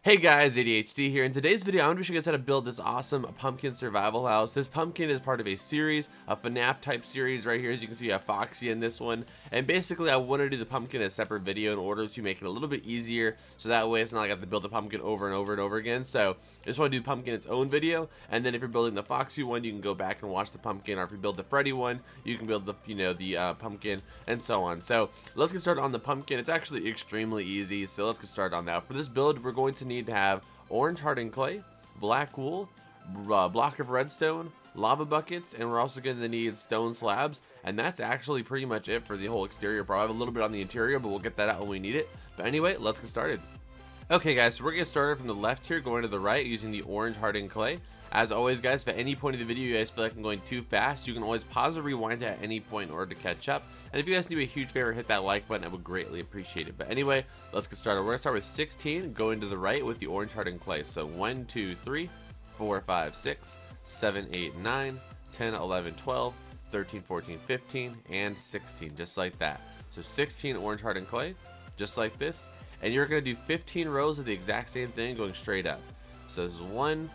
Hey guys, ADHD here. In today's video, I'm going to show you guys how to build this awesome pumpkin survival house. This pumpkin is part of a series, a FNAF type series right here. As you can see, I have Foxy in this one. And basically, I want to do the pumpkin in a separate video in order to make it a little bit easier. So that way, it's not like I have to build the pumpkin over and over and over again. So I just want to do the pumpkin its own video. And then if you're building the Foxy one, you can go back and watch the pumpkin. Or if you build the Freddy one, you can build the, the pumpkin and so on. So let's get started on the pumpkin. It's actually extremely easy. So let's get started on that. For this build, we're going to need to have orange hardened clay, black wool, block of redstone, lava buckets, and we're also going to need stone slabs. And that's actually pretty much it for the whole exterior part. I have a little bit on the interior, but we'll get that out when we need it. But anyway, let's get started. Okay guys, so we're going to start from the left here, going to the right using the orange hardened clay. As always guys, if at any point of the video you guys feel like I'm going too fast, you can always pause or rewind at any point in order to catch up. And if you guys do me a huge favor, hit that like button, I would greatly appreciate it. But anyway, let's get started. We're going to start with 16, going to the right with the orange hardened clay. So 1, 2, 3, 4, 5, 6, 7, 8, 9, 10, 11, 12, 13, 14, 15, and 16, just like that. So 16 orange hardened clay, just like this. And you're going to do 15 rows of the exact same thing going straight up. So this is 1.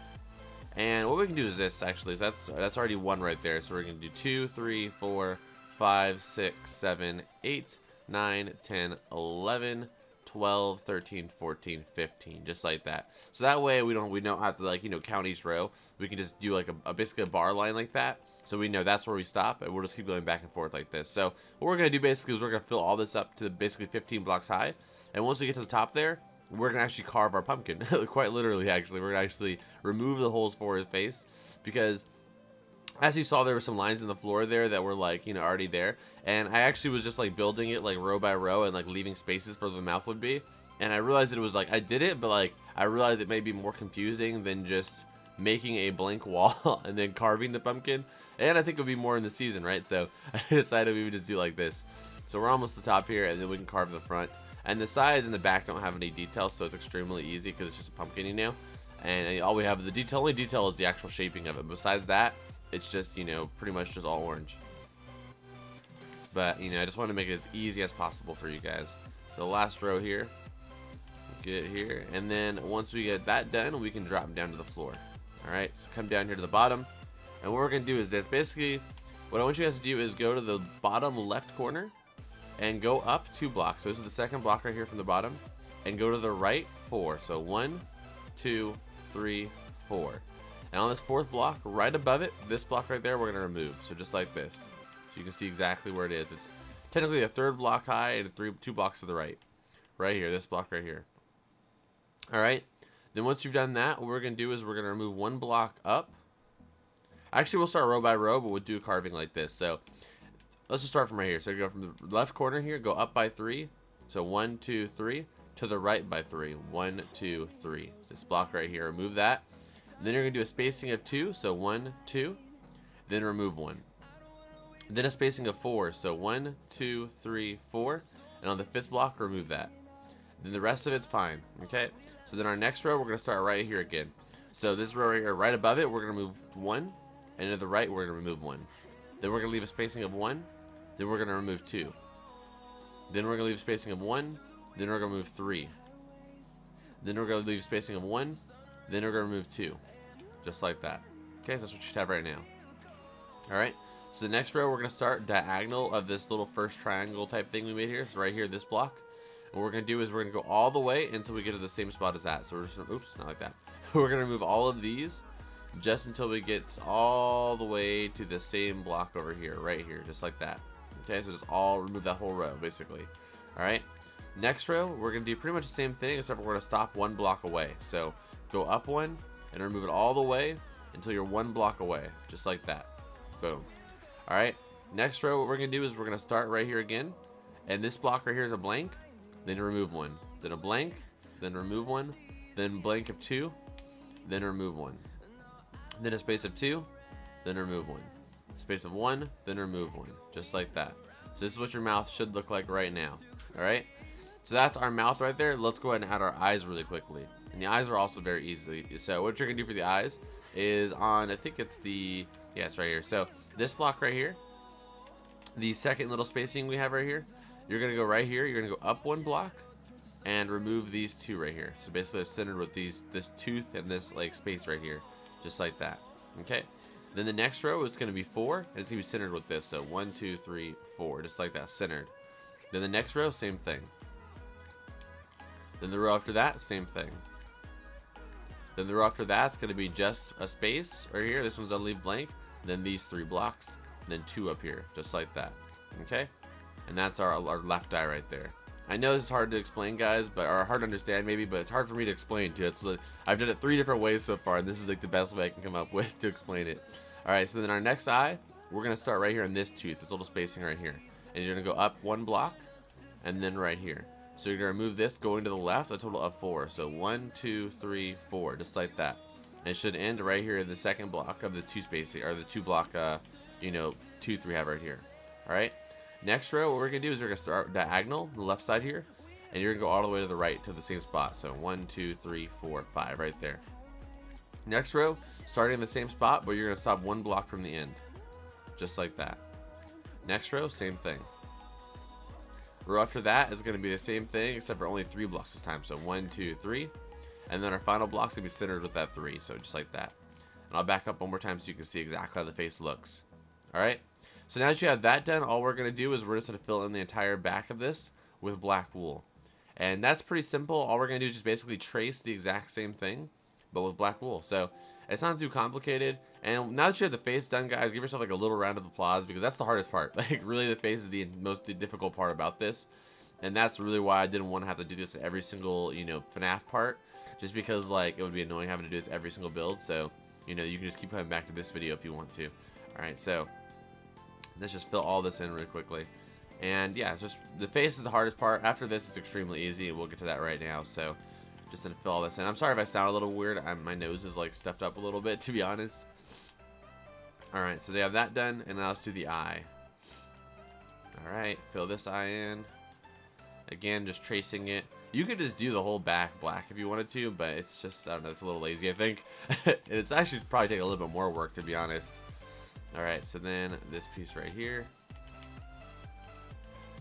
And what we can do is this actually, is that's already 1 right there. So we're going to do 2, 3, 4, 5, 6, 7, 8, 9, 10, 11, 12, 13, 14, 15, just like that. So that way we don't have to count each row. We can just do like basically a bar line like that. So we know that's where we stop, and we'll just keep going back and forth like this. So what we're going to do basically is we're going to fill all this up to basically 15 blocks high. And once we get to the top there, we're going to actually carve our pumpkin. Quite literally, actually. We're going to actually remove the holes for his face. Because, as you saw, there were some lines in the floor there that were, already there. And I actually was just, building it, row by row and, leaving spaces for the mouth would be. And I realized it was, I did it, but, I realized it may be more confusing than just making a blank wall and then carving the pumpkin. And I think it would be more in the season, right? So, I decided we would just do like this. So, we're almost to the top here, and then we can carve the front. And the sides and the back don't have any details, so it's extremely easy because it's just a pumpkin, And all we have, the only detail is the actual shaping of it. Besides that, it's just, pretty much just all orange. But, I just want to make it as easy as possible for you guys. So last row here, get it here. And then once we get that done, we can drop down to the floor. Alright, so come down here to the bottom. And what we're going to do is this. Basically, what I want you guys to do is go to the bottom left corner and go up 2 blocks. So this is the second block right here from the bottom. And go to the right 4. So 1, 2, 3, 4. And on this 4th block, right above it, this block right there, we're going to remove. So just like this. So you can see exactly where it is. It's technically a 3rd block high and 2 blocks to the right. Right here, this block right here. Alright. Then once you've done that, what we're going to do is we're going to remove 1 block up. Actually, we'll start row by row, but we'll do carving like this. So let's just start from right here. So you go from the left corner here, go up by 3. So 1, 2, 3. To the right by 3. 1, 2, 3. This block right here, remove that. And then you're going to do a spacing of 2. So 1, 2. Then remove 1. Then a spacing of 4. So 1, 2, 3, 4. And on the 5th block, remove that. Then the rest of it's fine. Okay? So then our next row, we're going to start right here again. So this row right here, right above it, we're going to move 1. And to the right, we're going to remove 1. Then we're going to leave a spacing of 1. Then we're going to remove 2. Then we're going to leave a spacing of 1. Then we're going to move 3. Then we're going to leave a spacing of 1. Then we're going to remove 2. Just like that. Okay, so that's what you should have right now. Alright, so the next row we're going to start diagonal of this little first triangle type thing we made here. So right here, this block. And what we're going to do is we're going to go all the way until we get to the same spot as that. So we're just going to, oops, not like that. We're going to remove all of these just until we get all the way to the same block over here, right here, just like that. Okay, so just all remove that whole row, basically. Alright. Next row, we're going to do pretty much the same thing, except we're going to stop 1 block away. So go up 1 and remove it all the way until you're 1 block away. Just like that. Boom. Alright, next row, what we're going to do is we're going to start right here again. And this block right here is a blank. Then remove 1. Then a blank. Then remove 1. Then blank of 2. Then remove 1. Then a space of 2. Then remove 1. Space of 1. Then remove 1. Just like that. So this is what your mouth should look like right now. Alright. So that's our mouth right there. Let's go ahead and add our eyes really quickly. And the eyes are also very easy. So what you're going to do for the eyes is on, I think it's the, yeah, it's right here. So this block right here, the second little spacing we have right here, you're going to go right here. You're going to go up 1 block. and remove these two right here. So basically they're centered with this tooth and this like space right here, just like that. Okay. Then the next row is going to be 4, and it's going to be centered with this. So 1, 2, 3, 4, just like that, centered. Then the next row, same thing. Then the row after that, same thing. Then the row after that's going to be just a space right here. This one's going to leave blank. Then these 3 blocks, and then 2 up here, just like that. Okay? And that's our left eye right there. I know this is hard to explain, guys, or hard to understand maybe, but it's hard for me to explain too. It's like, I've done it 3 different ways so far, and this is like the best way I can come up with to explain it. Alright, so then our next eye, we're going to start right here in this tooth, this little spacing right here. And you're going to go up 1 block, and then right here. So you're going to remove this going to the left, a total of 4. So 1, 2, 3, 4, just like that. And it should end right here in the second block of the 2 spacing, or the 2 block, tooth we have right here. Alright? Next row, what we're going to do is we're going to start diagonal, the left side here, and you're going to go all the way to the right to the same spot. So 1, 2, 3, 4, 5 right there. Next row, starting in the same spot, but you're going to stop 1 block from the end. Just like that. Next row, same thing. Row after that is going to be the same thing, except for only 3 blocks this time. So 1, 2, 3. And then our final block's going to be centered with that 3, so just like that. And I'll back up one more time so you can see exactly how the face looks. Alright? So now that you have that done, all we're going to do is we're just going to fill in the entire back of this with black wool. And that's pretty simple. All we're going to do is just basically trace the exact same thing, but with black wool. So it's not too complicated. And now that you have the face done, guys, give yourself like a little round of applause, because that's the hardest part. Like, really, the face is the most difficult part about this. And that's really why I didn't want to have to do this every single, FNAF part. Just because, like, it would be annoying having to do this every single build. So, you can just keep coming back to this video if you want to. Alright, so let's just fill all this in really quickly. And yeah, it's just the face is the hardest part. After this, it's extremely easy, and we'll get to that right now. So just gonna fill all this in. I'm sorry if I sound a little weird. My nose is like stuffed up a little bit, to be honest. Alright, so they have that done, and now let's do the eye. Alright, fill this eye in. Again, just tracing it. You could just do the whole back black if you wanted to, but it's just, I don't know, it's a little lazy, I think. It's actually probably take a little bit more work, to be honest. Alright, so then this piece right here.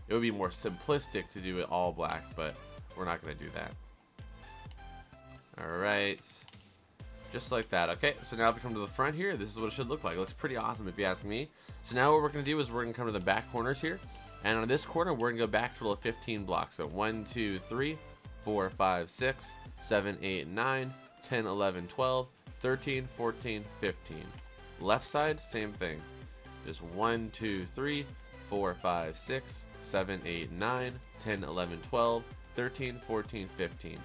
It would be more simplistic to do it all black, but we're not going to do that. Alright. Just like that. Okay, so now if we come to the front here, this is what it should look like. It looks pretty awesome if you ask me. So now what we're going to do is we're going to come to the back corners here. And on this corner, we're going to go back to the 15 blocks. So 1, 2, 3, 4, 5, 6, 7, 8, 9, 10, 11, 12, 13, 14, 15. Left side, same thing. Just 1, 2, 3, 4, 5, 6, 7, 8, 9, 10, 11, 12, 13, 14, 15.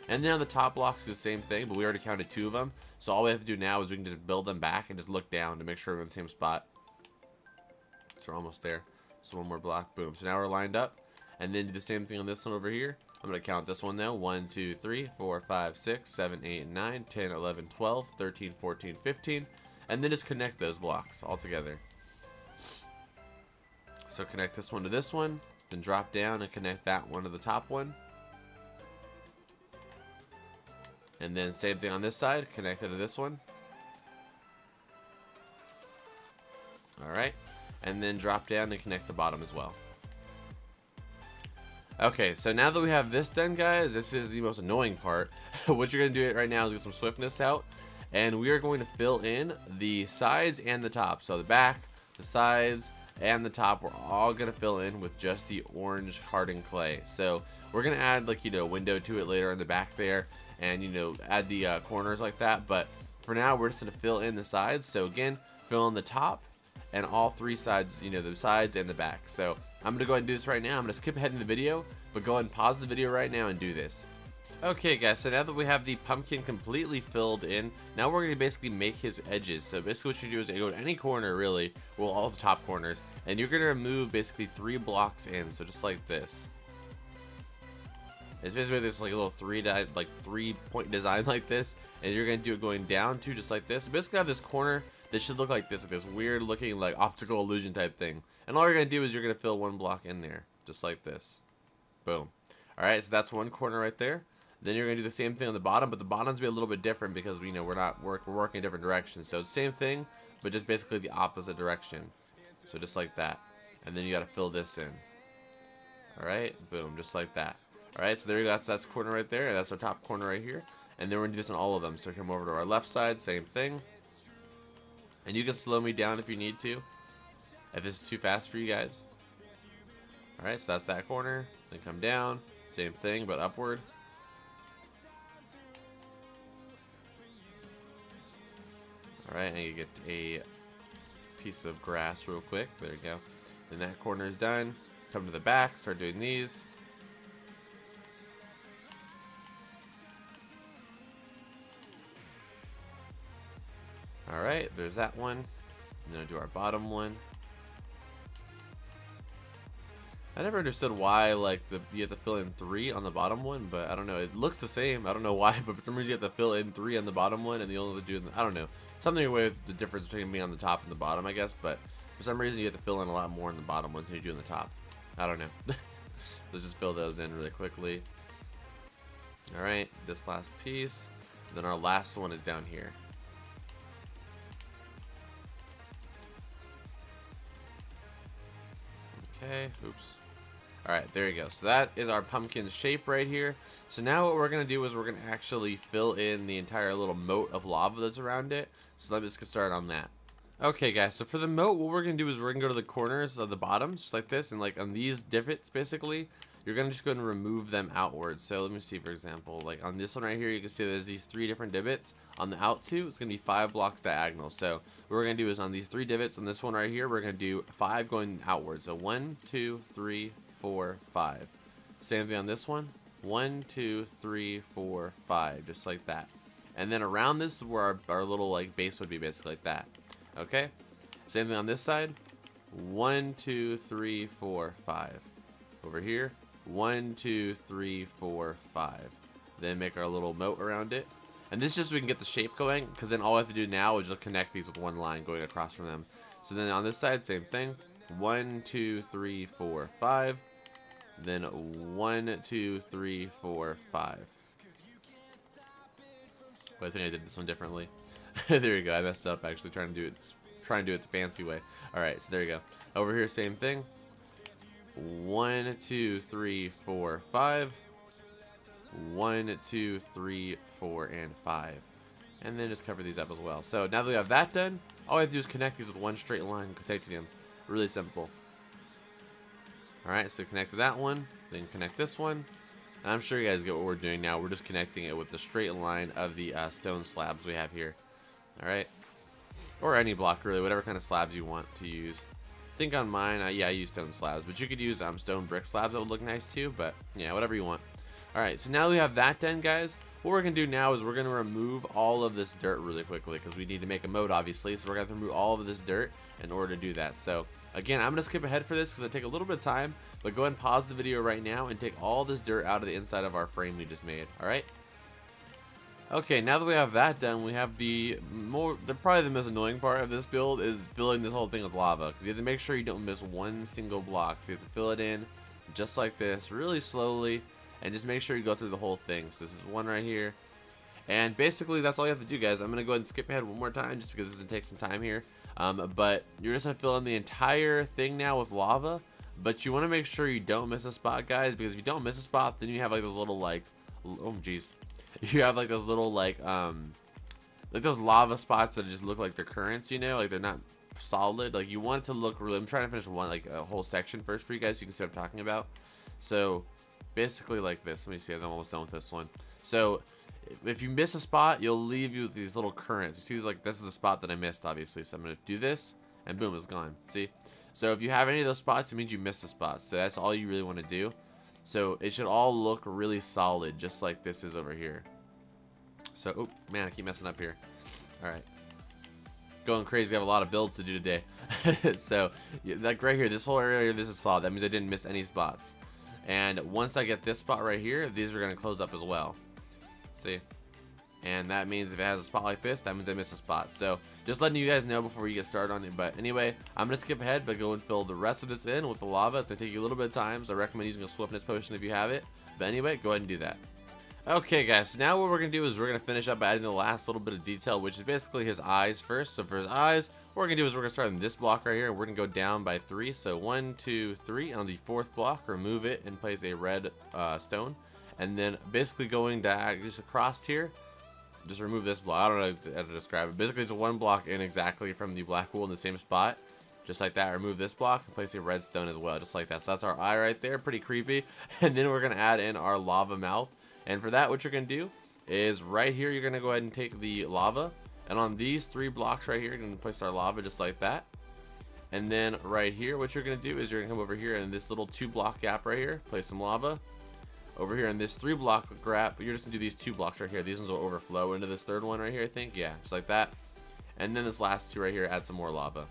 And then on the top blocks, do the same thing, but we already counted 2 of them. So all we have to do now is we can just build them back and just look down to make sure we're in the same spot. So we're almost there. So 1 more block, boom. So now we're lined up. And then do the same thing on this one over here. I'm going to count this one now. 1, 2, 3, 4, 5, 6, 7, 8, 9, 10, 11, 12, 13, 14, 15. And then just connect those blocks all together. So connect this one to this one. Then drop down and connect that one to the top one. And then same thing on this side. Connect it to this one. Alright. And then drop down and connect the bottom as well. Okay, so now that we have this done, guys, this is the most annoying part. What you're going to do right now is get some swiftness out. And we are going to fill in the sides and the top. So the back, the sides, and the top, we're all going to fill in with just the orange hardened clay. So we're going to add, like, a window to it later in the back there. And, add the corners like that. But for now, we're just going to fill in the sides. So again, fill in the top. And all 3 sides, the sides and the back. So I'm going to go ahead and do this right now. I'm going to skip ahead in the video, but go ahead and pause the video right now and do this. Okay, guys, so now that we have the pumpkin completely filled in, now we're going to basically make his edges. So basically what you do is you go to any corner, really, well, all the top corners, and you're going to remove basically 3 blocks in. So just like this. It's basically this like little 3-point design like this, and you're going to do it going down to just like this. So basically have this corner. This should look like this weird looking like optical illusion type thing. And all you're going to do is you're going to fill 1 block in there. Just like this. Boom. Alright, so that's 1 corner right there. Then you're going to do the same thing on the bottom, but the bottom's be a little bit different because we're working in different directions. So same thing, but just basically the opposite direction. So just like that. And then you got to fill this in. Alright, boom, just like that. Alright, so there you go, that's corner right there, and that's our top corner right here. And then we're gonna do this on all of them. So come over to our left side, same thing. And you can slow me down if you need to, if this is too fast for you guys. Alright, so that's that corner. Then come down, same thing, but upward. Alright, and you get a piece of grass real quick. There you go. Then that corner is done. Come to the back, start doing these. Alright, there's that one. And then I'll do our bottom one. I never understood why like you have to fill in 3 on the bottom one, but I don't know. It looks the same. I don't know why, but for some reason you have to fill in 3 on the bottom one, and the only do I don't know, something with the difference between being on the top and the bottom, I guess. But for some reason you have to fill in a lot more on the bottom ones than you do on the top. I don't know. Let's just fill those in really quickly. All right, this last piece. Then our last one is down here. Okay, oops. Alright, there you go. So that is our pumpkin shape right here. So now what we're going to do is we're going to actually fill in the entire little moat of lava that's around it. So let's get started on that. Okay guys, so for the moat, what we're going to do is we're going to go to the corners of the bottoms, just like this. And like on these divots, basically, you're going to just go and remove them outwards. So let me see, for example, like on this one right here, you can see there's these 3 different divots. On the out 2, it's going to be 5 blocks diagonal. So what we're going to do is on these 3 divots, on this one right here, we're going to do 5 going outwards. So 1, 2, 3, 4, 5. Same thing on this one. 1, 2, 3, 4, 5, just like that. And then around this is where our little like base would be, basically like that. Okay. Same thing on this side. 1, 2, 3, 4, 5. Over here. 1, 2, 3, 4, 5. Then make our little moat around it. And this is just so we can get the shape going, because then all I have to do now is just connect these with one line going across from them. So then on this side, same thing. 1, 2, 3, 4, 5. Then 1, 2, 3, 4, 5. But I think I did this one differently. There you go. I messed up actually trying to do it the fancy way. Alright, so there you go. Over here, same thing. 1, 2, 3, 4, 5. 1, 2, 3, 4, and 5. And then just cover these up as well. So now that we have that done, all I have to do is connect these with one straight line, connecting them. Really simple. Alright, so connect to that one, then connect this one. And I'm sure you guys get what we're doing now. We're just connecting it with the straight line of the stone slabs we have here. Alright. Or any block, really, whatever kind of slabs you want to use. I think on mine, yeah, I use stone slabs, but you could use stone brick slabs that would look nice too, but yeah, whatever you want. Alright, so now we have that done, guys. What we're going to do now is we're going to remove all of this dirt really quickly, because we need to make a moat, obviously, so we're going to have to remove all of this dirt in order to do that. So again, I'm going to skip ahead for this because it take a little bit of time, but go ahead and pause the video right now and take all this dirt out of the inside of our frame we just made. Alright? Okay, now that we have that done, we have probably the most annoying part of this build is filling this whole thing with lava, because you have to make sure you don't miss one single block. So you have to fill it in just like this, really slowly, and just make sure you go through the whole thing. So this is one right here, and basically that's all you have to do, guys. I'm gonna go ahead and skip ahead one more time just because this is gonna take some time here. But you're just gonna fill in the entire thing now with lava, but you want to make sure you don't miss a spot, guys, because if you don't miss a spot, then you have like those little like, oh geez, you have like those little like those lava spots that just look like they're currents, you know, like they're not solid. Like you want it to look really, I'm trying to finish one, like a whole section first for you guys so you can see what I'm talking about. So basically like this. Let me see, I'm almost done with this one. So if you miss a spot, you'll leave you with these little currents. You see, like this is a spot that I missed, obviously, so I'm gonna do this and boom, it's gone. See? So if you have any of those spots, it means you missed a spot. So that's all you really want to do. So it should all look really solid, just like this is over here. So, oh man, I keep messing up here. Alright. Going crazy, I have a lot of builds to do today. So, like right here, this whole area, this is solid. That means I didn't miss any spots. And once I get this spot right here, these are going to close up as well. See? And that means if it has a spot like this, that means I missed a spot. So, just letting you guys know before you get started on it. But anyway, I'm going to skip ahead, but go and fill the rest of this in with the lava. It's going to take you a little bit of time, so I recommend using a swiftness potion if you have it. But anyway, go ahead and do that. Okay guys, so now what we're gonna do is we're gonna finish up adding the last little bit of detail, which is basically his eyes first. So for his eyes, what we're gonna do is we're gonna start in this block right here, and we're gonna go down by 3. So 1, 2, 3. On the 4th block, remove it and place a red stone, and then basically going just across here, just remove this block. I don't know how to describe it. Basically, it's one block in exactly from the black wool in the same spot. Just like that, remove this block and place a red stone as well, just like that. So that's our eye right there, pretty creepy. And then we're gonna add in our lava mouth. And for that, what you're gonna do is right here, you're gonna go ahead and take the lava, and on these 3 blocks right here, you're gonna place our lava just like that. And then right here, what you're gonna do is you're gonna come over here in this little 2-block gap right here, place some lava. Over here in this 3-block gap, you're just gonna do these 2 blocks right here. These ones will overflow into this 3rd one right here, I think. Yeah, just like that. And then this last 2 right here, add some more lava,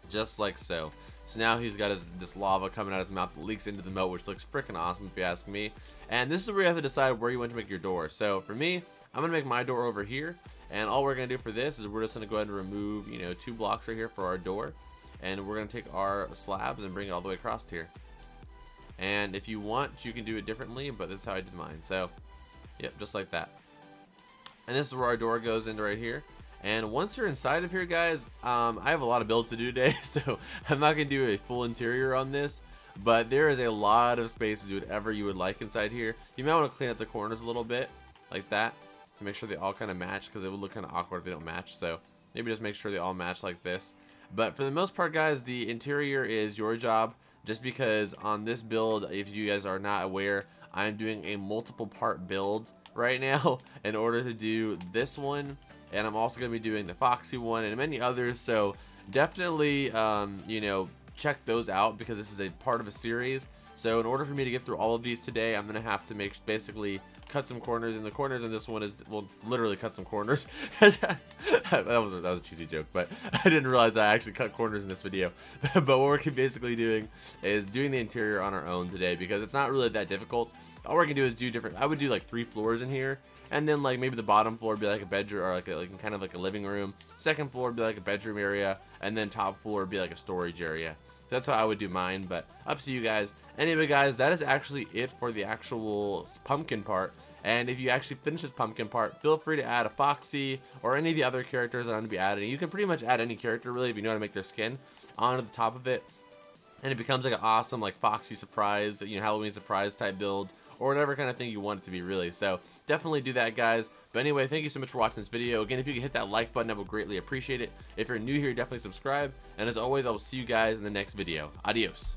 just like so. So now he's got this lava coming out of his mouth that leaks into the moat, which looks freaking awesome if you ask me. And this is where you have to decide where you want to make your door. So for me, I'm gonna make my door over here, and all we're gonna do for this is we're just gonna go ahead and remove, 2 blocks right here for our door, and we're gonna take our slabs and bring it all the way across here. And if you want, you can do it differently, but this is how I did mine. So yep, just like that. And this is where our door goes into right here. And once you're inside of here, guys, I have a lot of builds to do today, so I'm not gonna do a full interior on this, but there is a lot of space to do whatever you would like inside here. You might want to clean up the corners a little bit, like that, to make sure they all kind of match, because it would look kind of awkward if they don't match. So maybe just make sure they all match like this. But for the most part, guys, the interior is your job, just because on this build, if you guys are not aware, I'm doing a multiple part build right now in order to do this one. And I'm also going to be doing the Foxy one and many others, so definitely, check those out, because this is a part of a series. So in order for me to get through all of these today, I'm going to have to basically cut some corners, and the corners in this one is, well, literally cut some corners. that was a cheesy joke, but I didn't realize I actually cut corners in this video. But what we're basically doing is doing the interior on our own today, because it's not really that difficult. All we're going to do is do I would do like 3 floors in here. And then like maybe the bottom floor would be like a bedroom, or like kind of like a living room. 2nd floor would be like a bedroom area, and then top floor would be like a storage area. So that's how I would do mine, but up to you guys. Anyway, guys, that is actually it for the actual pumpkin part. And if you actually finish this pumpkin part, feel free to add a Foxy or any of the other characters that I'm going to be adding. You can pretty much add any character, really, if you know how to make their skin onto the top of it. And it becomes like an awesome like Foxy surprise, Halloween surprise type build, or whatever kind of thing you want it to be, really. So definitely do that, guys. But anyway, thank you so much for watching this video. Again, if you could hit that like button, I would greatly appreciate it. If you're new here, definitely subscribe. And as always, I will see you guys in the next video. Adios.